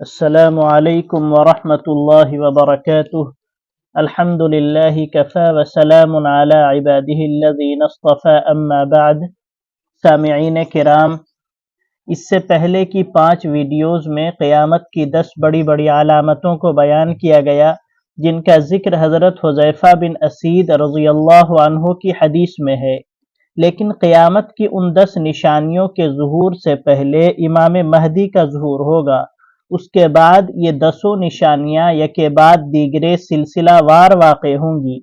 السلام علیکم ورحمۃ اللہ وبرکاتہ۔ الحمد للہ کفا وسلام علی عبادہ الذین اصطفى اما بعد۔ سامعین کرام، اس سے پہلے کی 5 ویڈیوز میں قیامت کی 10 بڑی بڑی علامتوں کو بیان کیا گیا، جن کا ذکر حضرت حذیفہ بن اسید رضی اللہ عنہ کی حدیث میں ہے۔ لیکن قیامت کی ان 10 نشانیوں کے ظہور سے پہلے امام مہدی کا ظہور ہوگا۔ اس کے بعد یہ 10 نشانیاں یکے بعد دیگرے سلسلہ وار واقع ہوں گی۔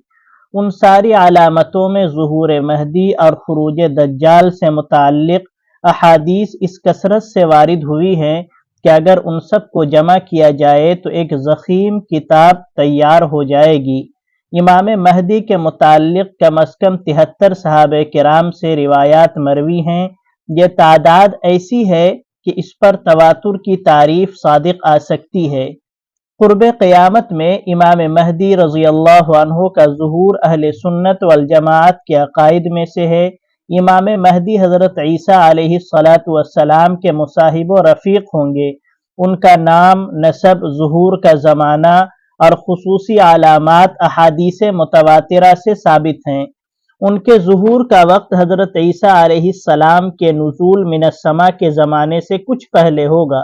ان ساری علامتوں میں ظہور مہدی اور خروج دجال سے متعلق احادیث اس کثرت سے وارد ہوئی ہیں کہ اگر ان سب کو جمع کیا جائے تو ایک ضخیم کتاب تیار ہو جائے گی۔ امام مہدی کے متعلق کم از کم 73 صحابہ کرام سے روایات مروی ہیں۔ یہ تعداد ایسی ہے کہ اس پر تواتر کی تعریف صادق آ سکتی ہے۔ قرب قیامت میں امام مہدی رضی اللہ عنہ کا ظہور اہل سنت والجماعت کے عقائد میں سے ہے۔ امام مہدی حضرت عیسیٰ علیہ السلام کے مصاحب و رفیق ہوں گے۔ ان کا نام، نسب، ظہور کا زمانہ اور خصوصی علامات احادیث متواترہ سے ثابت ہیں۔ ان کے ظہور کا وقت حضرت عیسیٰ علیہ السلام کے نزول من السماء کے زمانے سے کچھ پہلے ہوگا۔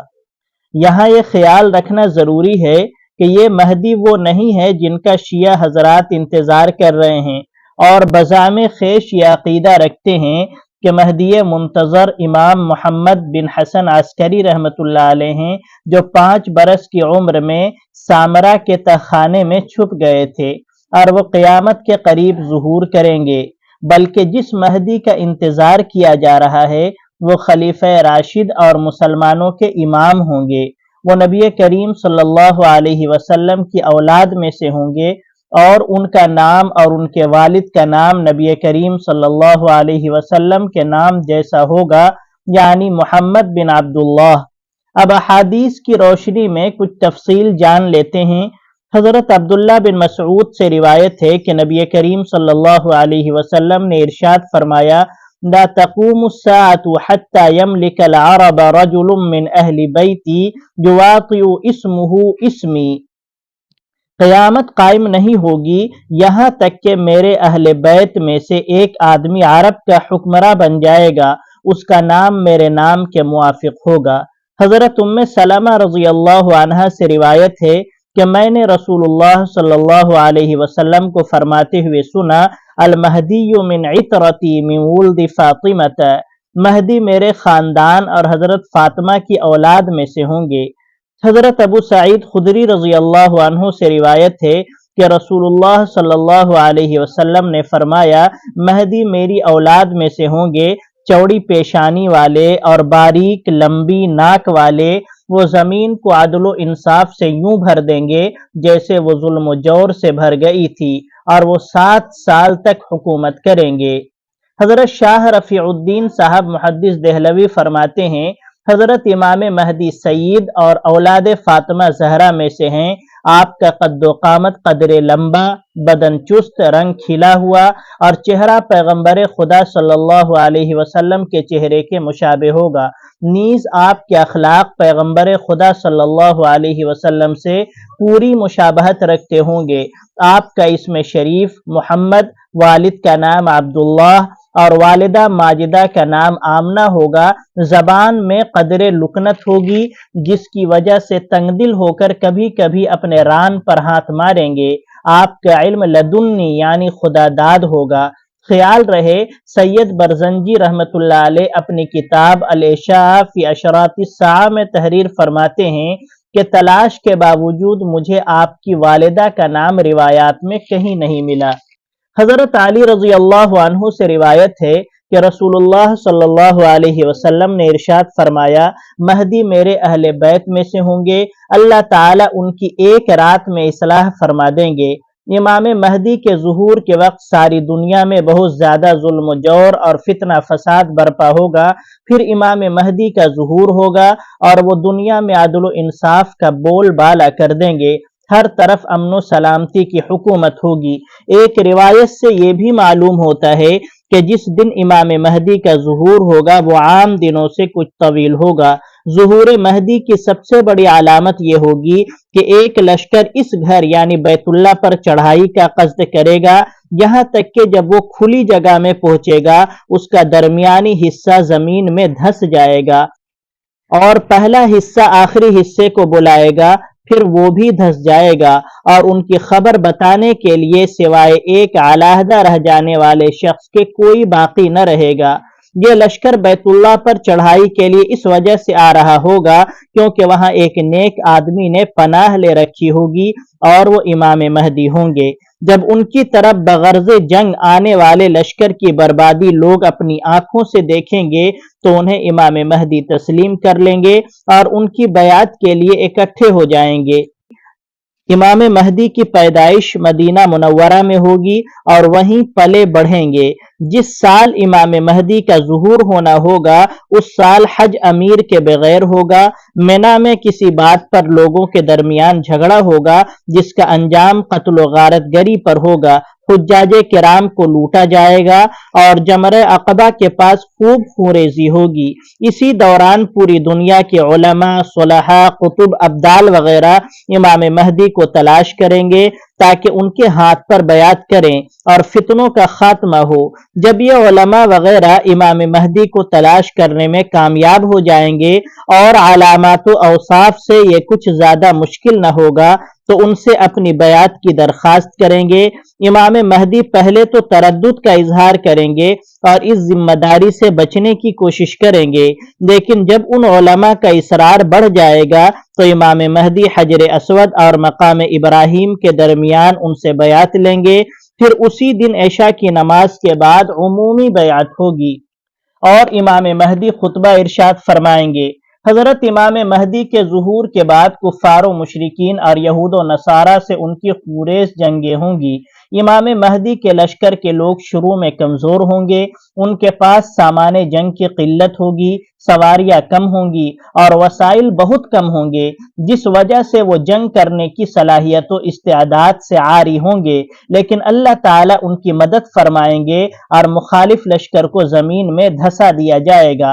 یہاں یہ خیال رکھنا ضروری ہے کہ یہ مہدی وہ نہیں ہے جن کا شیعہ حضرات انتظار کر رہے ہیں اور بزعم خیش یہ عقیدہ رکھتے ہیں کہ مہدی منتظر امام محمد بن حسن عسکری رحمۃ اللہ علیہ ہیں، جو 5 برس کی عمر میں سامرا کے تہخانے میں چھپ گئے تھے اور وہ قیامت کے قریب ظہور کریں گے۔ بلکہ جس مہدی کا انتظار کیا جا رہا ہے وہ خلیفہ راشد اور مسلمانوں کے امام ہوں گے۔ وہ نبی کریم صلی اللہ علیہ وسلم کی اولاد میں سے ہوں گے اور ان کا نام اور ان کے والد کا نام نبی کریم صلی اللہ علیہ وسلم کے نام جیسا ہوگا، یعنی محمد بن عبداللہ۔ اب احادیث کی روشنی میں کچھ تفصیل جان لیتے ہیں۔ حضرت عبداللہ بن مسعود سے روایت ہے کہ نبی کریم صلی اللہ علیہ وسلم نے ارشاد فرمایا: لا تقوم الساعة حتى يملك العرب رجل من اہل بیتی یواطئ اسمہ اسمی۔ قیامت قائم نہیں ہوگی یہاں تک کہ میرے اہل بیت میں سے ایک آدمی عرب کا حکمراں بن جائے گا، اس کا نام میرے نام کے موافق ہوگا۔ حضرت ام سلمہ رضی اللہ عنہا سے روایت ہے کہ میں نے رسول اللہ صلی اللہ علیہ وسلم کو فرماتے ہوئے سنا: المہدی من عطرتی من ولد فاطمہ، مہدی میرے خاندان اور حضرت فاطمہ کی اولاد میں سے ہوں گے۔ حضرت ابو سعید خدری رضی اللہ عنہ سے روایت ہے کہ رسول اللہ صلی اللہ علیہ وسلم نے فرمایا: مہدی میری اولاد میں سے ہوں گے، چوڑی پیشانی والے اور باریک لمبی ناک والے۔ وہ زمین کو عدل و انصاف سے یوں بھر دیں گے جیسے وہ ظلم و جور سے بھر گئی تھی، اور وہ 7 سال تک حکومت کریں گے۔ حضرت شاہ رفیع الدین صاحب محدث دہلوی فرماتے ہیں: حضرت امام مہدی سید اور اولاد فاطمہ زہرا میں سے ہیں۔ آپ کا قد و قامت قدر لمبا، بدن چست، رنگ کھلا ہوا اور چہرہ پیغمبر خدا صلی اللہ علیہ وسلم کے چہرے کے مشابہ ہوگا۔ نیز آپ کے اخلاق پیغمبر خدا صلی اللہ علیہ وسلم سے پوری مشابہت رکھتے ہوں گے۔ آپ کا اسم شریف محمد، والد کا نام عبداللہ اور والدہ ماجدہ کا نام آمنہ ہوگا۔ زبان میں قدر لکنت ہوگی جس کی وجہ سے تنگ دل ہو کر کبھی کبھی اپنے ران پر ہاتھ ماریں گے۔ آپ کا علم لدنی یعنی خدا داد ہوگا۔ خیال رہے سید برزنجی رحمۃ اللہ علیہ اپنی کتاب الاشاعہ فی اشراط الساعہ میں تحریر فرماتے ہیں کہ تلاش کے باوجود مجھے آپ کی والدہ کا نام روایات میں کہیں نہیں ملا۔ حضرت علی رضی اللہ عنہ سے روایت ہے کہ رسول اللہ صلی اللہ علیہ وسلم نے ارشاد فرمایا: مہدی میرے اہل بیت میں سے ہوں گے، اللہ تعالیٰ ان کی ایک رات میں اصلاح فرما دیں گے۔ امام مہدی کے ظہور کے وقت ساری دنیا میں بہت زیادہ ظلم و جور اور فتنہ فساد برپا ہوگا۔ پھر امام مہدی کا ظہور ہوگا اور وہ دنیا میں عدل و انصاف کا بول بالا کر دیں گے۔ ہر طرف امن و سلامتی کی حکومت ہوگی۔ ایک روایت سے یہ بھی معلوم ہوتا ہے کہ جس دن امام مہدی کا ظہور ہوگا وہ عام دنوں سے کچھ طویل ہوگا۔ ظہور مہدی کی سب سے بڑی علامت یہ ہوگی کہ ایک لشکر اس گھر یعنی بیت اللہ پر چڑھائی کا قصد کرے گا، یہاں تک کہ جب وہ کھلی جگہ میں پہنچے گا اس کا درمیانی حصہ زمین میں دھس جائے گا اور پہلا حصہ آخری حصے کو بلائے گا، پھر وہ بھی دھس جائے گا اور ان کی خبر بتانے کے لیے سوائے ایک علیحدہ رہ جانے والے شخص کے کوئی باقی نہ رہے گا۔ یہ لشکر بیت اللہ پر چڑھائی کے لیے اس وجہ سے آ رہا ہوگا کیونکہ وہاں ایک نیک آدمی نے پناہ لے رکھی ہوگی اور وہ امام مہدی ہوں گے۔ جب ان کی طرف بغرض جنگ آنے والے لشکر کی بربادی لوگ اپنی آنکھوں سے دیکھیں گے تو انہیں امام مہدی تسلیم کر لیں گے اور ان کی بیعت کے لیے اکٹھے ہو جائیں گے۔ امام مہدی کی پیدائش مدینہ منورہ میں ہوگی اور وہیں پلے بڑھیں گے۔ جس سال امام مہدی کا ظہور ہونا ہوگا اس سال حج امیر کے بغیر ہوگا۔ مینا میں کسی بات پر لوگوں کے درمیان جھگڑا ہوگا جس کا انجام قتل و غارت گری پر ہوگا۔ حجاج کرام کو لوٹا جائے گا اور جمرہ عقبہ کے پاس خوب خوریزی ہوگی۔ اسی دوران پوری دنیا کے علماء، صلحاء، قطب، ابدال وغیرہ امام مہدی کو تلاش کریں گے تاکہ ان کے ہاتھ پر بیعت کریں اور فتنوں کا خاتمہ ہو۔ جب یہ علماء وغیرہ امام مہدی کو تلاش کرنے میں کامیاب ہو جائیں گے اور علامات و اوصاف سے یہ کچھ زیادہ مشکل نہ ہوگا تو ان سے اپنی بیعت کی درخواست کریں گے۔ امام مہدی پہلے تو تردد کا اظہار کریں گے اور اس ذمہ داری سے بچنے کی کوشش کریں گے، لیکن جب ان علماء کا اصرار بڑھ جائے گا تو امام مہدی حجر اسود اور مقام ابراہیم کے درمیان ان سے بیعت لیں گے۔ پھر اسی دن عشاء کی نماز کے بعد عمومی بیعت ہوگی اور امام مہدی خطبہ ارشاد فرمائیں گے۔ حضرت امام مہدی کے ظہور کے بعد کفار و مشرکین اور یہود و نصارہ سے ان کی خورش جنگیں ہوں گی۔ امام مہدی کے لشکر کے لوگ شروع میں کمزور ہوں گے، ان کے پاس سامان جنگ کی قلت ہوگی، سواریاں کم ہوں گی اور وسائل بہت کم ہوں گے، جس وجہ سے وہ جنگ کرنے کی صلاحیت و استعداد سے عاری ہوں گے، لیکن اللہ تعالیٰ ان کی مدد فرمائیں گے اور مخالف لشکر کو زمین میں دھسا دیا جائے گا۔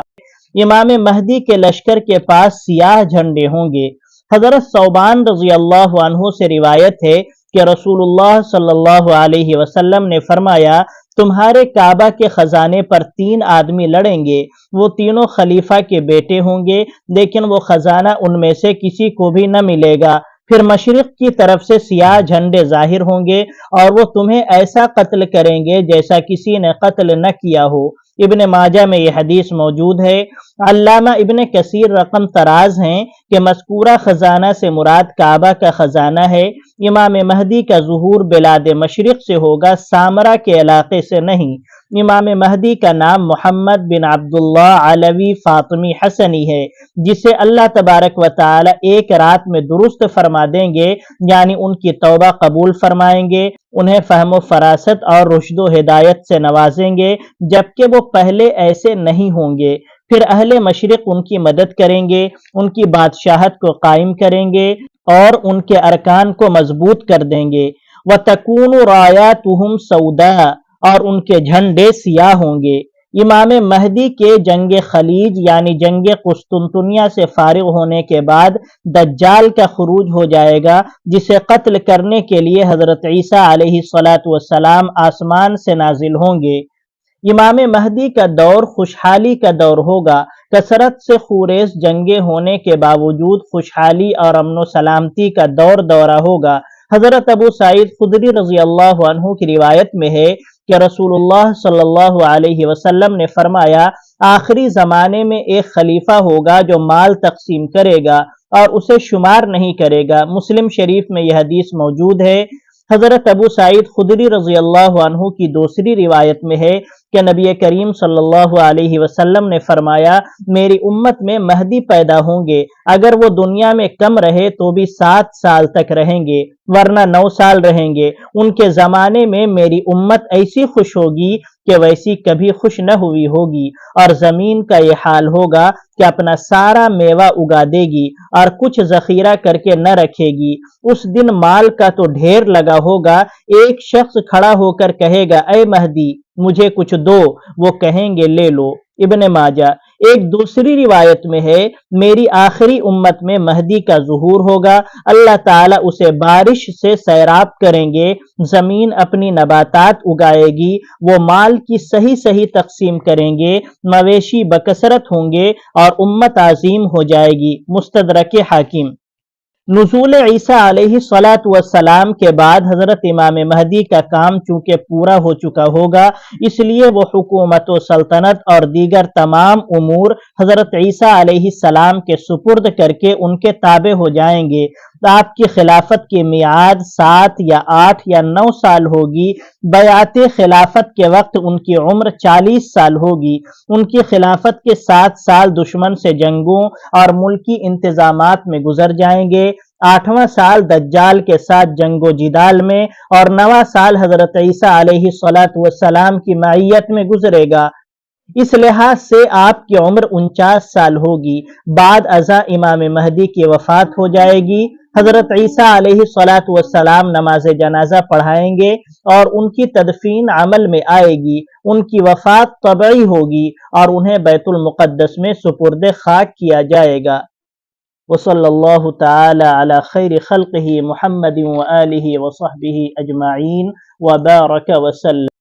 امام مہدی کے لشکر کے پاس سیاہ جھنڈے ہوں گے۔ حضرت ثوبان رضی اللہ عنہ سے روایت ہے کہ رسول اللہ صلی اللہ علیہ وسلم نے فرمایا، تمہارے کعبہ کے خزانے پر 3 آدمی لڑیں گے، وہ تینوں خلیفہ کے بیٹے ہوں گے، لیکن وہ خزانہ ان میں سے کسی کو بھی نہ ملے گا۔ پھر مشرق کی طرف سے سیاہ جھنڈے ظاہر ہوں گے اور وہ تمہیں ایسا قتل کریں گے جیسا کسی نے قتل نہ کیا ہو۔ ابن ماجہ میں یہ حدیث موجود ہے۔ علامہ ابن کثیر رقم تراز ہیں کہ مذکورہ خزانہ سے مراد کعبہ کا خزانہ ہے۔ امام مہدی کا ظہور بلاد مشرق سے ہوگا، سامرا کے علاقے سے نہیں۔ امام مہدی کا نام محمد بن عبداللہ علوی فاطمی حسنی ہے، جسے اللہ تبارک و تعالی ایک رات میں درست فرما دیں گے، یعنی ان کی توبہ قبول فرمائیں گے، انہیں فہم و فراست اور رشد و ہدایت سے نوازیں گے، جبکہ وہ پہلے ایسے نہیں ہوں گے۔ پھر اہل مشرق ان کی مدد کریں گے، ان کی بادشاہت کو قائم کریں گے اور ان کے ارکان کو مضبوط کر دیں گے۔ وَتَكُونُ رَايَاتُهُمْ سَوْدَاءَ، اور ان کے جھنڈے سیاہ ہوں گے۔ امام مہدی کے جنگ خلیج یعنی جنگ قسطنطنیہ سے فارغ ہونے کے بعد دجال کا خروج ہو جائے گا، جسے قتل کرنے کے لیے حضرت عیسیٰ علیہ السلام آسمان سے نازل ہوں گے۔ امام مہدی کا دور خوشحالی کا دور ہوگا۔ کثرت سے خورش جنگیں ہونے کے باوجود خوشحالی اور امن و سلامتی کا دورہ ہوگا۔ حضرت ابو سعید خدری رضی اللہ عنہ کی روایت میں ہے کہ رسول اللہ صلی اللہ علیہ وسلم نے فرمایا، آخری زمانے میں ایک خلیفہ ہوگا جو مال تقسیم کرے گا اور اسے شمار نہیں کرے گا۔ مسلم شریف میں یہ حدیث موجود ہے۔ حضرت ابو سعید خدری رضی اللہ عنہ کی دوسری روایت میں ہے کہ نبی کریم صلی اللہ علیہ وسلم نے فرمایا، میری امت میں مہدی پیدا ہوں گے، اگر وہ دنیا میں کم رہے تو بھی 7 سال تک رہیں گے، ورنہ 9 سال رہیں گے۔ ان کے زمانے میں میری امت ایسی خوش ہوگی کہ ویسی کبھی خوش نہ ہوئی ہوگی، اور زمین کا یہ حال ہوگا کہ اپنا سارا میوہ اگا دے گی اور کچھ ذخیرہ کر کے نہ رکھے گی۔ اس دن مال کا تو ڈھیر لگا ہوگا، ایک شخص کھڑا ہو کر کہے گا، اے مہدی مجھے کچھ دو، وہ کہیں گے لے لو۔ ابن ماجہ۔ ایک دوسری روایت میں ہے میری آخری امت میں مہدی کا ظہور ہوگا، اللہ تعالیٰ اسے بارش سے سیراب کریں گے، زمین اپنی نباتات اگائے گی، وہ مال کی صحیح صحیح تقسیم کریں گے، مویشی بکثرت ہوں گے اور امت عظیم ہو جائے گی۔ مستدرک حاکم۔ نزول عیسیٰ علیہ الصلاۃ والسلام کے بعد حضرت امام مہدی کا کام چونکہ پورا ہو چکا ہوگا، اس لیے وہ حکومت و سلطنت اور دیگر تمام امور حضرت عیسیٰ علیہ السلام کے سپرد کر کے ان کے تابع ہو جائیں گے۔ آپ کی خلافت کی میعاد 7 یا 8 یا 9 سال ہوگی۔ بیعت خلافت کے وقت ان کی عمر 40 سال ہوگی۔ ان کی خلافت کے 7 سال دشمن سے جنگوں اور ملکی انتظامات میں گزر جائیں گے۔ 8واں سال دجال کے ساتھ جنگ و جدال میں اور 9واں سال حضرت عیسیٰ علیہ الصلاۃ والسلام کی معیت میں گزرے گا۔ اس لحاظ سے آپ کی عمر 49 سال ہوگی۔ بعد ازاں امام مہدی کی وفات ہو جائے گی۔ حضرت عیسیٰ علیہ الصلاۃ والسلام نماز جنازہ پڑھائیں گے اور ان کی تدفین عمل میں آئے گی۔ ان کی وفات طبعی ہوگی اور انہیں بیت المقدس میں سپرد خاک کیا جائے گا۔ وصلی اللہ تعالی علی خیر خلقہ محمد وآلہ وصحبہ اجمعین وبارک وسلم۔